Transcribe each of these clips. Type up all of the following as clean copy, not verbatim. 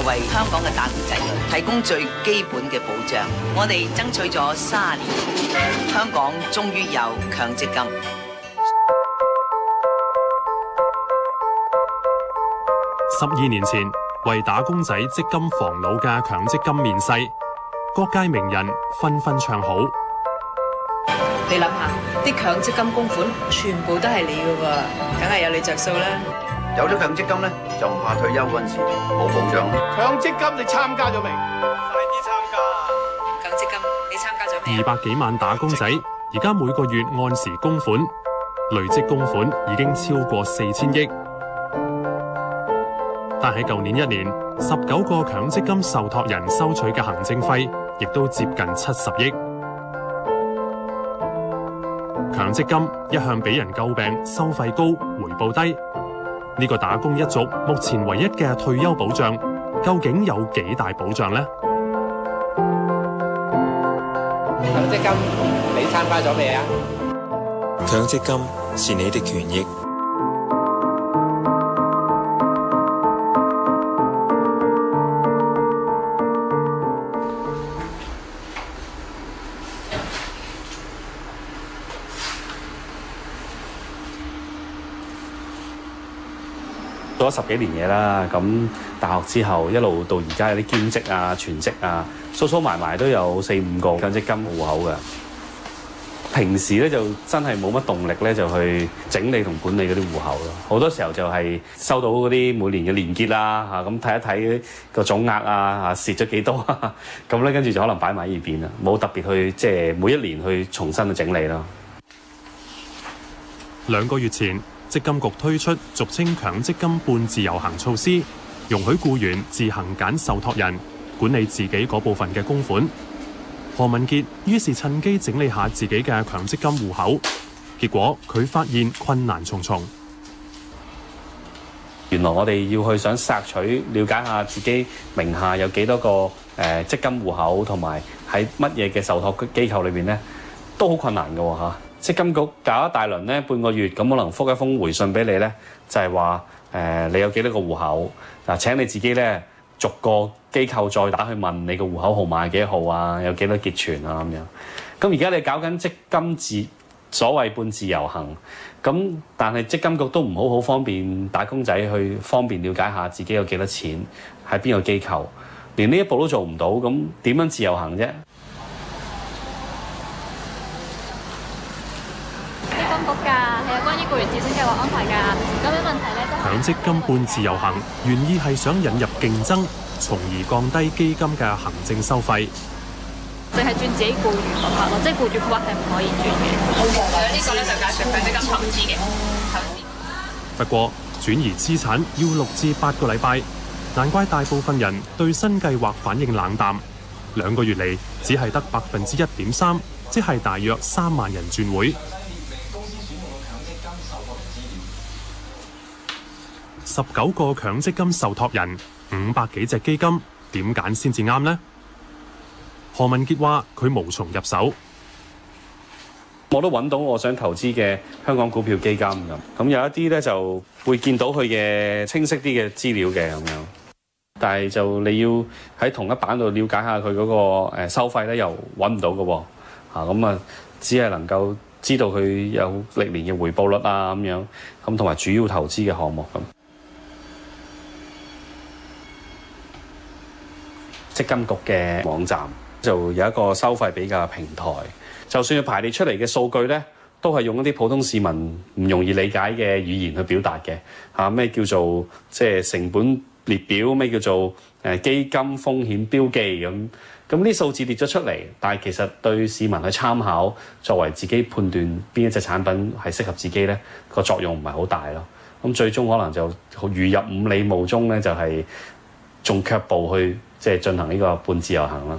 為香港嘅打工仔女提供最基本嘅保障。我哋爭取咗30年，香港終於有強積金。12年前，為打工仔積金防老嘅強積金面世，各界名人紛紛唱好。你諗下，啲強積金供款全部都係你㗎喎，梗係有你着數啦。有咗強積金咧，就唔怕退休嗰陣時冇保障。強積金你參加咗未？快啲參加！強積金你參加咗未？200幾萬打工仔，而家每個月按時供款，累積供款已經超過4000億。但喺舊年1年，19個強積金受託人收取嘅行政費，亦都接近70億。強積金一向俾人詬病收費高、回報低。呢個打工一族目前唯一嘅退休保障，究竟有幾大保障呢？強積金你參加咗未啊？強積金是你的權益。做咗10幾年嘢啦，咁大學之後一路到而家有啲兼職啊、全職啊，數埋埋都有4-5個強積金戶口嘅。平時咧就真係冇乜動力咧，就去整理同管理嗰啲戶口咯。好多時候就係收到嗰啲每年嘅年結啦，咁睇一睇個總額啊，蝕咗幾多，咁咧跟住就可能擺埋喺呢邊啦，冇特別去即係每一年去重新去整理咯。2個月前，積金局推出俗稱強積金半自由行措施，容許僱員自行揀受託人管理自己嗰部分嘅供款。何文傑於是趁機整理下自己嘅強積金戶口，結果佢發現困難重重。原來我哋要去想索取了解下自己名下有幾多個積金戶口，同埋喺乜嘢嘅受託機構裏邊咧，都好困難嘅喎嚇。積金局搞一大輪咧，半個月咁可能覆一封回信俾你咧，就係話你有幾多個戶口嗱？請你自己咧逐個機構再打去問你個戶口號碼係幾號啊，有幾多結存啊咁樣。咁而家你搞緊積金所謂半自由行，咁但係積金局都唔好方便打工仔去方便了解下自己有幾多錢喺邊個機構，連呢一步都做唔到，咁點樣自由行啫？關於僱員自選計劃安排㗎，咁樣問題咧都強積金半自由行原意係想引入競爭，從而降低基金嘅行政收費。淨係轉自己僱員嗰 part 咯，即係僱主 part 係唔可以轉嘅。呢個咧就介紹強積金投資嘅投資。不過轉移資產要6至8個禮拜，難怪大部分人對新計劃反應冷淡。2個月嚟只係得1.3%，即係大約3萬人轉會。19個強積金受託人，500幾隻基金，點揀先至啱呢？何文傑話：佢無從入手。我都揾到我想投資嘅香港股票基金咁有一啲咧就會見到佢嘅清晰啲嘅資料嘅咁樣，但係就你要喺同一版度了解下佢嗰個收費咧，又揾唔到嘅喎。咁啊，只係能夠知道佢有歷年嘅回報率啊咁樣，咁同埋主要投資嘅項目咁。積金局嘅網站就有一個收費比較嘅平台，就算佢排列出嚟嘅數據咧，都係用一啲普通市民唔容易理解嘅語言去表達嘅。咩叫做即係成本列表，咩叫做基金風險標記咁。咁啲數字列咗出嚟，但係其實對市民去參考，作為自己判斷邊一隻產品係適合自己咧，個作用唔係好大咯。咁最終可能就如入五里霧中咧，就係仲卻步去即係進行呢個半自由行啦。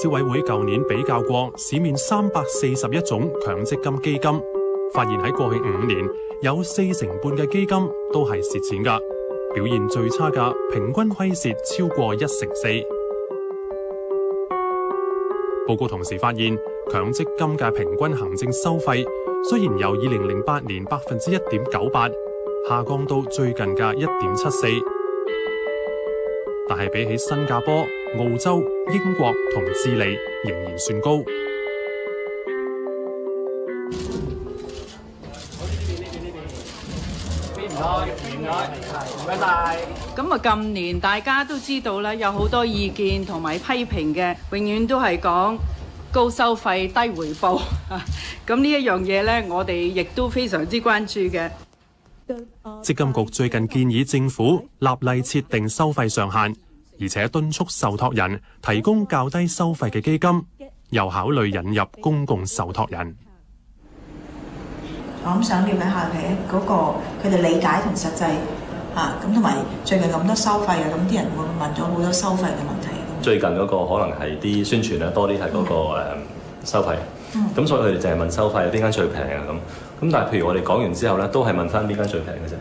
消委會舊年比較過市面341種強積金基金，發現喺過去5年有4成半嘅基金都係蝕錢㗎，表現最差嘅平均虧蝕超過1/4。報告同時發現，強積金嘅平均行政收費雖然由2008年1.98%下降到最近嘅 1.74， 但係比起新加坡、澳洲、英國同智利仍然算高。咁啊，近年大家都知道咧，有好多意見同埋批評嘅，永遠都係講高收費低回報。咁呢一樣嘢咧，我哋亦都非常之關注嘅。積金局最近建議政府立例設定收費上限，而且敦促受託人提供較低收費嘅基金，又考慮引入公共受託人。我諗想了解下嗰個佢哋理解同實際咁，同埋最近咁多收費咁啲人會問咗好多收費嘅問題。最近嗰個可能係啲宣傳咧多啲係嗰個收費，咁所以佢哋淨係問收費邊間最平啊咁但係譬如我哋講完之後咧，都係問翻邊間最平嘅啫。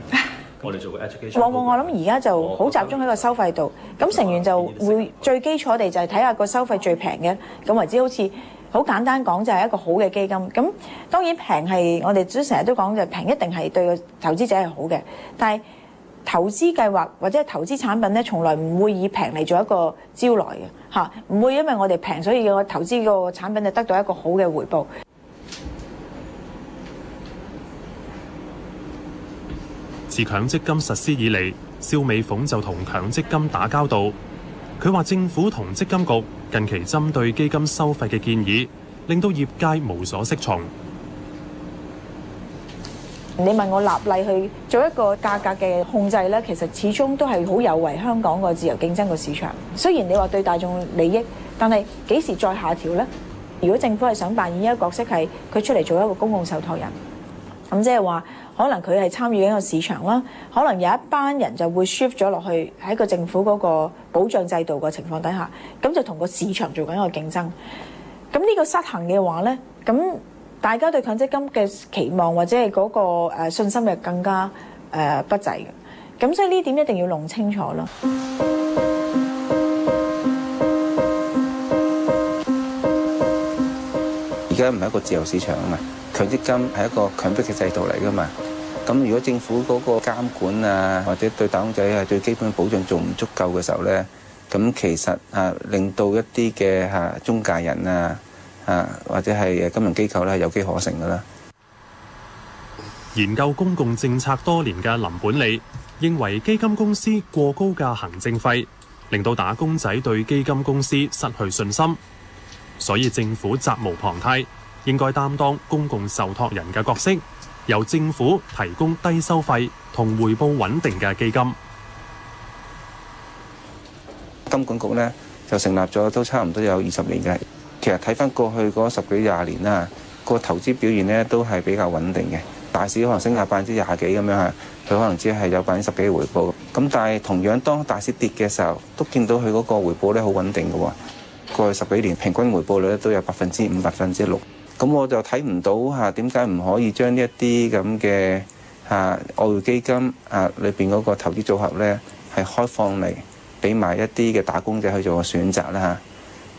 我哋做個 education。往往我諗而家就好集中喺個收費度，咁成員就會最基礎地就係睇下個收費最平嘅，咁為之好似好簡單講就係一個好嘅基金。咁當然平係我哋都成日都講就平一定係對個投資者係好嘅，但係投資計劃或者係投資產品咧，從來唔會以平嚟做一個招來嘅嚇，唔會因為我哋平所以我投資個產品就得到一個好嘅回報。自強積金實施以嚟，蕭美鳳就同強積金打交道。佢話政府同積金局近期針對基金收費嘅建議，令到業界無所適從。你問我立例去做一個價格嘅控制咧，其實始終都係好有違香港個自由競爭個市場。雖然你話對大眾利益，但係幾時再下調咧？如果政府係想扮演一個角色，係佢出嚟做一個公共受託人，咁即係話可能佢係參與緊個市場啦，可能有一班人就會 shift 咗落去喺個政府嗰個保障制度嘅情況底下，咁就同個市場做緊一個競爭。咁呢個失衡嘅話咧，咁大家對強積金嘅期望或者係嗰個信心就更加不濟嘅。咁所以呢點一定要弄清楚咯。而家唔係一個自由市場啊嘛，強積金係一個強迫嘅制度嚟噶嘛。咁如果政府嗰個監管啊，或者對打工仔係對基本保障做唔足夠嘅時候咧，咁其實令到一啲嘅中介人或者係金融機構咧，有機可乘噶啦。研究公共政策多年嘅林本利認為，基金公司過高嘅行政費，令到打工仔對基金公司失去信心，所以政府責無旁貸，應該擔當公共受託人嘅角色，由政府提供低收費同回報穩定嘅基金。金管局咧就成立咗都差唔多有20年嘅。其實睇翻過去嗰10幾20年啦，個投資表現咧都係比較穩定嘅。大市可能升下20%幾咁樣佢可能只係有10%幾嘅回報。咁但係同樣當大市跌嘅時候，都見到佢嗰個回報咧好穩定嘅喎。過去10幾年平均回報率都有5%、6%。咁我就睇唔到點解唔可以將呢一啲咁嘅外匯基金裏邊嗰個投資組合咧係開放嚟俾埋一啲嘅打工仔去做個選擇啦。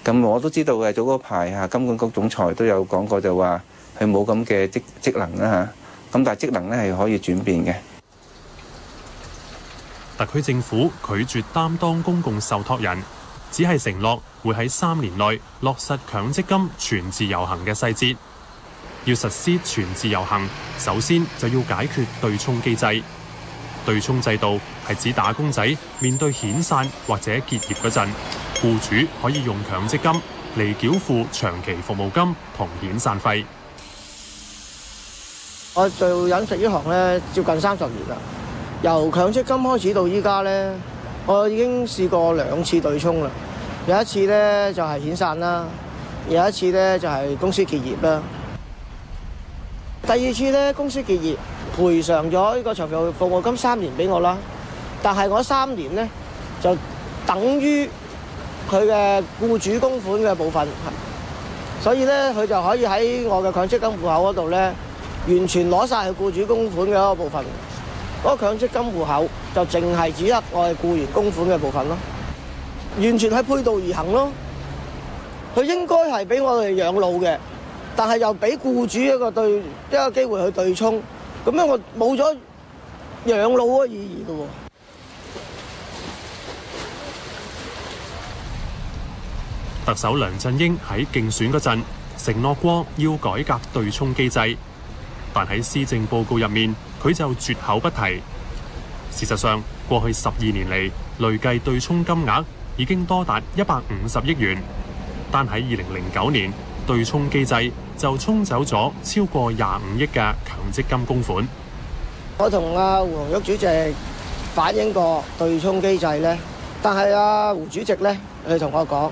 咁我都知道嘅，早嗰排金管局總裁都有講過，就話佢冇咁嘅職能啦嚇。咁但係職能咧係可以轉變嘅。特區政府拒絕擔當公共受託人，只係承諾會喺3年內落實強積金全自由行嘅細節。要實施全自由行，首先就要解決對沖機制。對沖制度係指打工仔面對遣散或者結業嗰陣，僱主可以用強積金嚟繳付長期服務金同遣散費。我做飲食呢行咧，接近30年啦。由強積金開始到依家咧，我已經試過2次對沖啦。有一次咧就係遣散啦，有一次咧就係公司結業啦。第2次咧公司結業，賠償咗呢個長期服務金3年俾我啦。但係我3年咧就等於佢嘅僱主供款嘅部分，所以咧佢就可以喺我嘅強積金戶口嗰度咧，完全攞晒佢僱主供款嘅一個部分。嗰個強積金戶口就淨係只得我係僱員供款嘅部分咯，完全係背道而行咯。佢應該係俾我哋養老嘅，但係又俾僱主一個機會去對沖，咁樣我冇咗養老嘅意義嘅喎。特首梁振英喺競選嗰陣承諾過要改革對沖機制，但喺施政報告入面佢就絕口不提。事實上，過去12年嚟累計對沖金額已經多達150億元，但喺2009年對沖機制就沖走咗超過25億嘅強積金供款。我同阿胡紅玉主席反映過對沖機制咧，但係阿胡主席咧，佢同我講，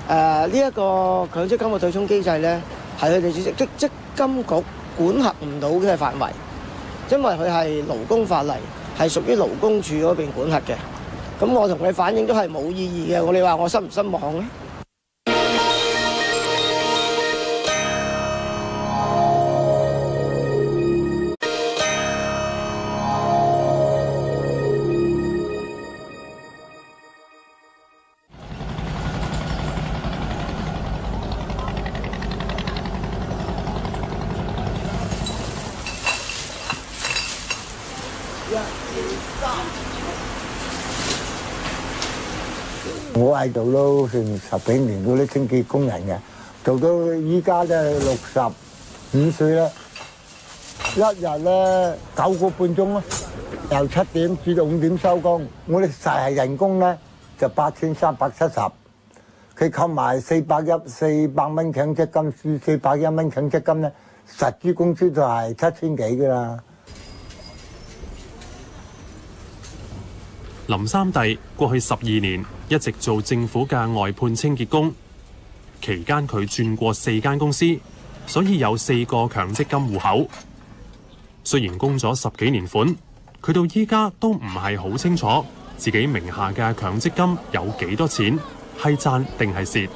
呢一個強積金嘅對沖機制咧，係佢哋主席積金局管轄唔到嘅範圍，因為佢係勞工法例，係屬於勞工處嗰邊管轄嘅。咁我同佢反映都係冇意義嘅。你話我失唔失望咧？我喺度都成10幾年嗰啲清潔工人嘅，做到依家都65歲啦，一日咧9個半鐘咯，由7點至到5點收工。我哋實係人工咧就8370，佢扣埋400蚊強積金，401蚊強積金咧，實質工資就係7000幾噶啦。林三弟過去12年一直做政府嘅外判清潔工，期間佢轉過4間公司，所以有4個強積金戶口。雖然供咗10幾年款，佢到依家都唔係好清楚自己名下嘅強積金有幾多錢，係賺定係蝕。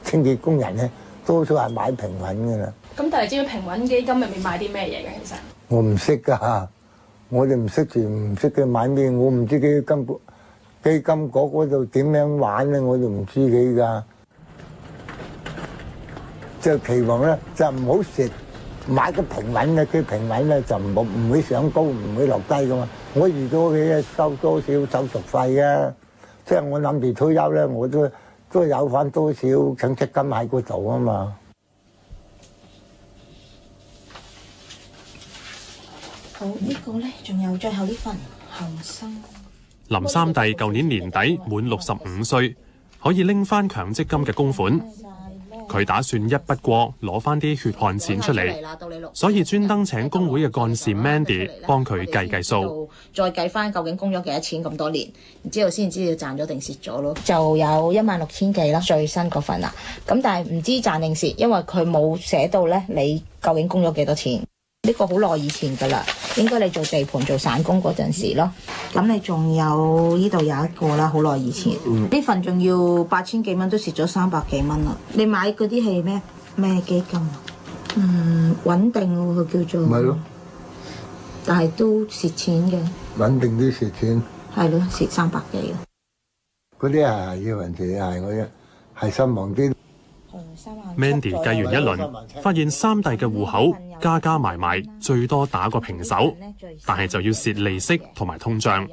清潔工人咧，多數係買平穩㗎啦。咁但係知唔知平穩基金入面買啲咩嘢嘅？其實我唔識㗎。我哋唔識住，唔識佢買咩，我唔知基金局嗰度點樣玩咧，我就唔知佢㗎。就期望咧就唔好蝕，買個平穩嘅，佢平穩咧就唔會上高，唔會落低㗎嘛。我預咗佢收多少手續費啊，即係我諗住退休咧，我都有返多少強積金喺嗰度啊嘛。好，呢個呢，仲有最後呢份恒生。林三弟舊年年底滿65歲，可以拎翻強積金嘅供款。佢打算一筆過攞翻啲血汗錢出嚟，所以專登請工會嘅幹事 Mandy 幫佢計數，再計翻究竟供咗幾多錢咁多年，然之後先知道賺咗定蝕咗咯。就有16000幾啦，最新嗰份啦。咁但係唔知賺定蝕，因為佢冇寫到呢，你究竟供咗幾多錢。呢個好耐以前㗎啦，應該你做地盤做散工嗰陣時咯。咁你仲有呢度有一個啦，好耐以前。呢份仲要8000幾蚊，都蝕咗300幾蚊啦。你買嗰啲係咩基金啊？穩定喎，佢叫做。咪咯。但係都蝕錢嘅。穩定啲蝕錢。係咯，蝕300幾。嗰啲係要人哋係嗰啲係失望啲。Mandy 計完一輪，發現三弟嘅戶口加埋埋最多打個平手，但係就要蝕利息同埋通脹。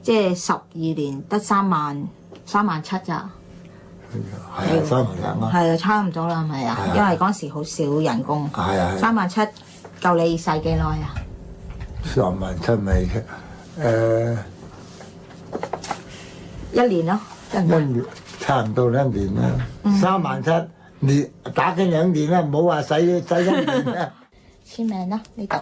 即係12年得37000咋？係3萬係啊，差唔多啦，係咪啊？因為嗰時好少人工。係啊。37000夠你使幾耐啊？37000咪1年咯。1年。差唔多1年啦，37000你打緊2年啦，唔好話使1年啦。簽名啦呢度。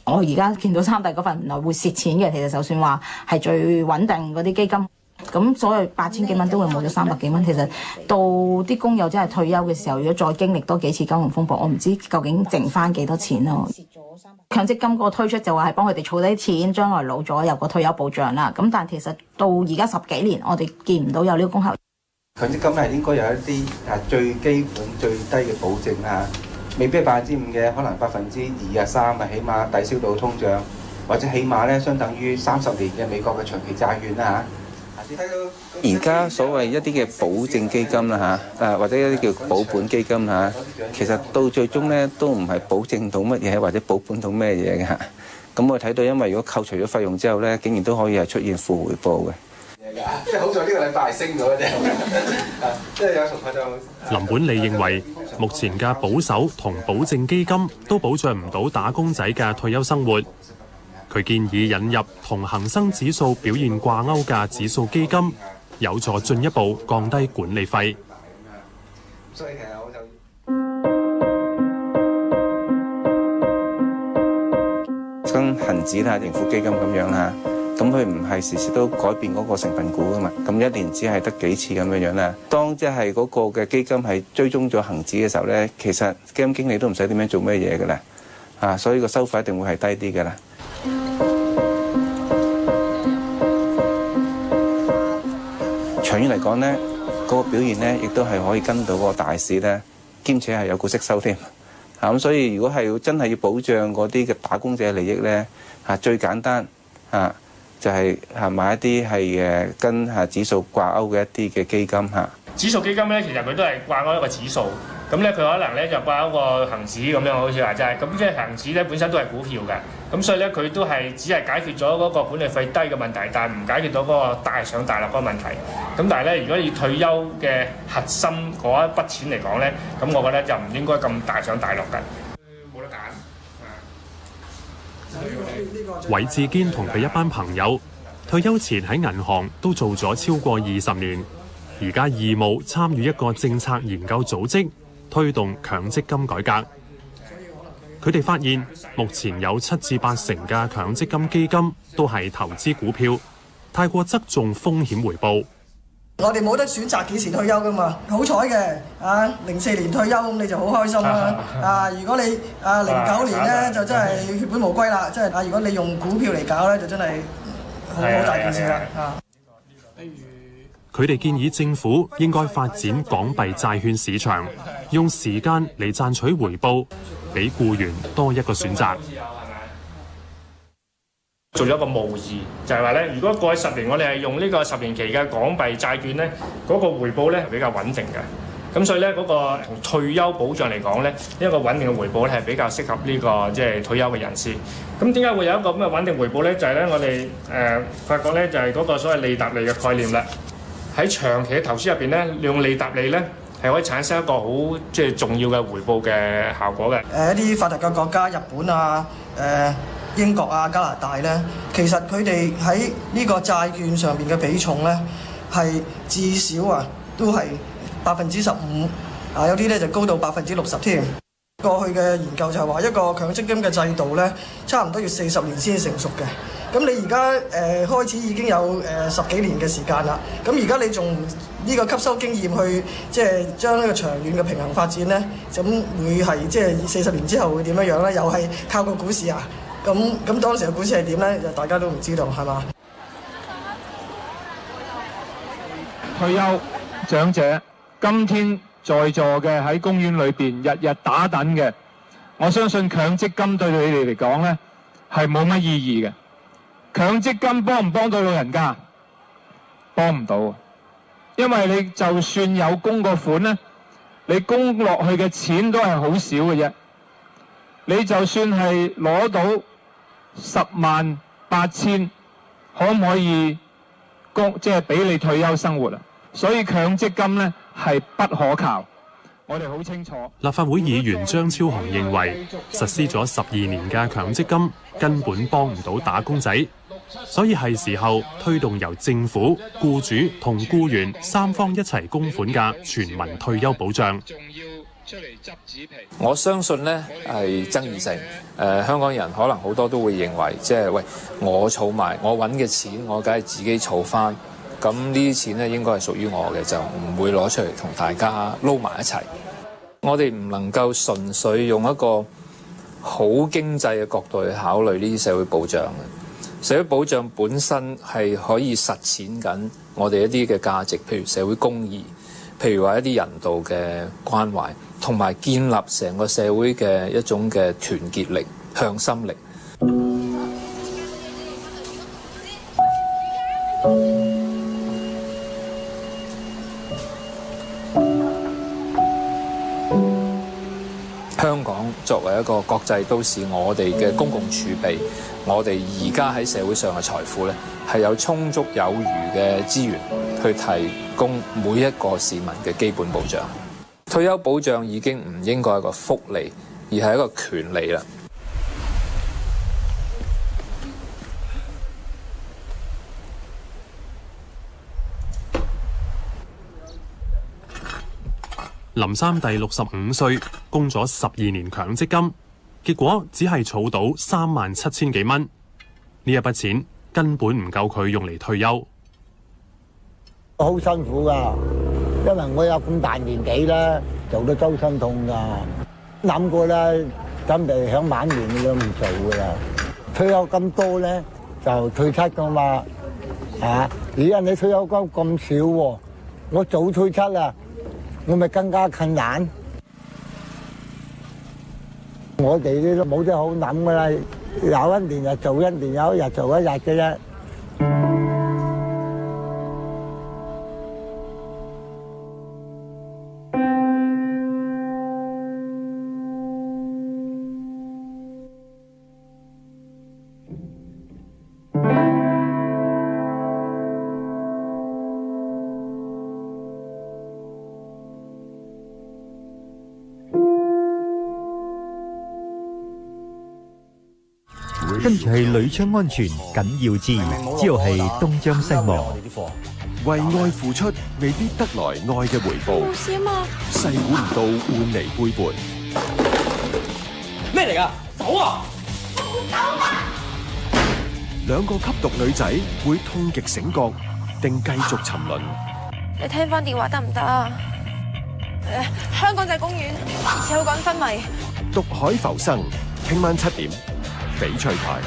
我而家見到三弟嗰份原來會蝕錢嘅，其實就算話係最穩定嗰啲基金，咁所謂8000幾蚊都會冇咗300幾蚊。其實到啲工友真係退休嘅時候，如果再經歷多幾次金融風暴，我唔知究竟剩翻幾多錢咯。強積金嗰個推出就話係幫佢哋儲低錢，將來老咗有個退休保障啦。咁但係其實到而家10幾年，我哋見唔到有呢個功效。強積金係應該有一啲最基本最低嘅保證啊，未必係5%嘅，可能2%、3%啊，起碼抵消到通脹，或者起碼咧相等於30年嘅美國嘅長期債券啦嚇。而家所謂一啲嘅保證基金啦嚇，或者一啲叫保本基金嚇，其實到最終咧都唔係保證到乜嘢或者保本到咩嘢嘅嚇。咁我睇到，因為如果扣除咗費用之後咧，竟然都可以係出現負回報嘅。即係好在呢個禮拜係升咗嘅啫，即係有同學就林本利認為，目前嘅保守同保證基金都保障唔到打工仔嘅退休生活。佢建議引入同恒生指數表現掛鈎嘅指數基金，有助進一步降低管理費。所以其實我就跟恒指啦、盈富基金咁樣啦，咁佢唔係時時都改變嗰個成分股噶嘛，咁一年只係得幾次咁樣啦。當即係嗰個嘅基金係追蹤咗恒指嘅時候咧，其實基金經理都唔使點樣做咩嘢噶啦，所以個收費一定會係低啲噶啦。長遠嚟講咧，嗰個表現咧亦都係可以跟到嗰個大市咧，兼且係有股息收添。咁所以如果係真係要保障嗰啲嘅打工者利益咧，最簡單就係買一啲係跟指數掛鈎嘅一啲嘅基金嚇。指數基金咧，其實佢都係掛鈎一個指數，咁咧佢可能咧就掛鈎個恒指咁樣，好似話齋。咁即係恒指咧本身都係股票嘅，咁所以咧佢都係只係解決咗嗰個管理費低嘅問題，但係唔解決到嗰個大上大落嗰個問題。咁但係咧，如果以退休嘅核心嗰一筆錢嚟講咧，咁我覺得就唔應該咁大上大落嘅。冇得揀。韋志堅同佢一班朋友退休前喺銀行都做咗超過20年，而家義務參與一個政策研究組織，推動強積金改革。佢哋發現，目前有7至8成嘅強積金基金都係投資股票，太過側重風險回報。我哋冇得選擇幾時退休噶嘛，好彩嘅04年退休咁你就好開心啦。如果你09年咧就真係血本無歸啦，即係如果你用股票嚟搞咧就真係好大件事啦。佢哋建議政府應該發展港幣債券市場，用時間嚟賺取回報，俾僱員多一個選擇。做咗一個模擬，就係話咧，如果過去10年我哋係用呢個10年期嘅港幣債券咧，嗰個回報咧比較穩定嘅。咁所以咧，嗰個同退休保障嚟講咧，一個穩定嘅回報咧係比較適合呢個即係退休嘅人士。咁點解會有一個咁嘅穩定回報咧？就係咧，我哋發覺咧就係嗰個所謂利搭利嘅概念啦。喺長期嘅投資入邊咧，利用利搭利咧係可以產生一個好即係重要嘅回報嘅效果嘅。一啲發達嘅國家，日本英國加拿大咧，其實佢哋喺呢個債券上邊嘅比重咧，係至少都係15%，有啲咧就高到60%添。過去嘅研究就係話，一個強積金嘅制度咧，差唔多要40年先成熟嘅。咁你而家開始已經有10幾年嘅時間啦。咁而家你仲呢個吸收經驗去即係將呢個長遠嘅平衡發展咧，咁會係即係40年之後會點樣樣咧？又係靠個股市啊？咁當時嘅股市係點咧？就大家都唔知道，係嘛？退休長者今天在座嘅喺公園裏邊日日打躉嘅，我相信強積金對你哋嚟講咧係冇乜意義嘅。強積金幫唔幫到老人家？幫唔到，因為你就算有供個款咧，你供落去嘅錢都係好少嘅啫。你就算係攞到108000，可唔可以即係俾你退休生活啊？所以強積金咧係不可靠，我哋好清楚。立法會議員張超雄認為，實施咗12年嘅強積金根本幫唔到打工仔，所以係時候推動由政府、僱主同僱員3方一齊供款嘅全民退休保障。我相信呢係爭議性，香港人可能好多都會認為，即係喂，我儲埋我揾嘅錢，我梗係自己儲翻，咁呢啲錢呢應該係屬於我嘅，就唔會攞出嚟同大家撈埋一齊。我哋唔能夠純粹用一個好經濟嘅角度去考慮呢啲社會保障嘅。社會保障本身係可以實踐緊我哋一啲嘅價值，譬如社會公義，譬如話一啲人道嘅關懷，同埋建立成個社會嘅一種嘅團結力、向心力。香港作為一個國際都市，我哋嘅公共儲備，我哋而家喺社會上嘅財富咧，係有充足有餘嘅資源去提供每一個市民嘅基本保障。退休保障已經唔應該係一個福利，而係一個權利啦。林三弟65歲，供咗12年強積金，結果只係儲到37000幾蚊。呢一筆錢根本唔夠佢用嚟退休。好辛苦噶，因為我有咁大年紀啦，做到周身痛噶。諗過啦，準備響晚年都唔做噶啦。退休咁多咧，就退出噶嘛。而家你退休金咁少喎，我早退出啦。我咪更加困難，我哋呢都冇得好諗噶啦，有一年就做一年，有一日做一日嘅啫。跟住係鋁窗安全緊要之後係東張西望。為愛付出，未必得來愛嘅回報。冇事啊嘛。細估唔到換嚟背叛。咩嚟㗎？走啊！走啊！兩個吸毒女仔會痛極醒覺，定繼續沉淪？你聽翻電話得唔得啊？香港仔公園有個人昏迷。毒海浮生，聽晚7點。翡翠台。